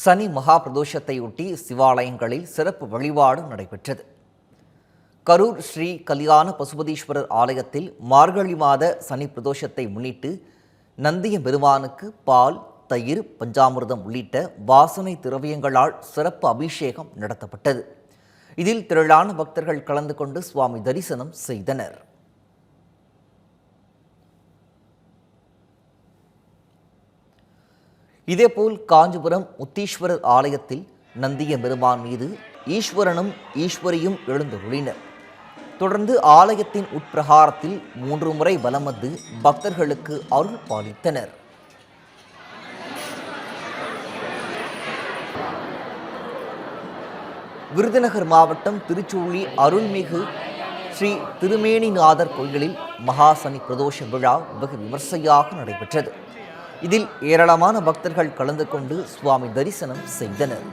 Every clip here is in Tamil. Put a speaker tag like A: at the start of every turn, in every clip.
A: சனி மகா பிரதோஷத்தையொட்டி சிவாலயங்களில் சிறப்பு வழிபாடு நடைபெற்றது. கரூர் ஸ்ரீ கல்யாண பசுபதீஸ்வரர் ஆலயத்தில் மார்கழி மாத சனி பிரதோஷத்தை முன்னிட்டு நந்திய பெருமானுக்கு பால், தயிர், பஞ்சாமிர்தம் உள்ளிட்ட வாசனை திரவியங்களால் சிறப்பு அபிஷேகம் நடத்தப்பட்டது. இதில் திரளான பக்தர்கள் கலந்து கொண்டு சுவாமி தரிசனம் செய்தனர். இதேபோல் காஞ்சிபுரம் முத்தீஸ்வரர் ஆலயத்தில் நந்திய பெருமான் மீது ஈஸ்வரனும் ஈஸ்வரியும் எழுந்தருளினர். தொடர்ந்து ஆலயத்தின் உட்பிரகாரத்தில் 3 முறை வலம் வந்து பக்தர்களுக்கு அருள் பாலித்தனர். விருதுநகர் மாவட்டம் திருச்சூழி அருள்மிகு ஸ்ரீ திருமேனிநாதர் கோயிலில் மகாசனி பிரதோஷ விழா வெகு விமர்சையாக நடைபெற்றது. இதில் ஏராளமான பக்தர்கள் கலந்து கொண்டு சுவாமி தரிசனம் செய்தனர்.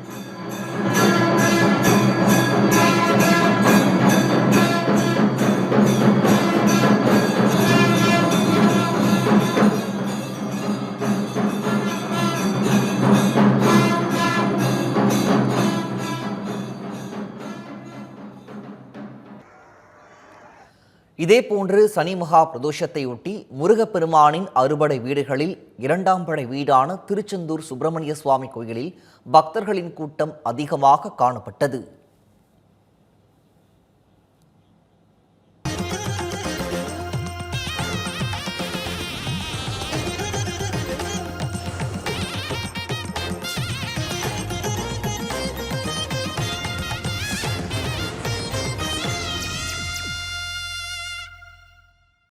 A: இதேபோன்று சனி மகா பிரதோஷத்தையொட்டி முருகப்பெருமானின் அறுபடை வீடுகளில் 2ஆம் படை வீடான திருச்செந்தூர் சுப்பிரமணிய சுவாமி கோயிலில் பக்தர்களின் கூட்டம் அதிகமாக காணப்பட்டது.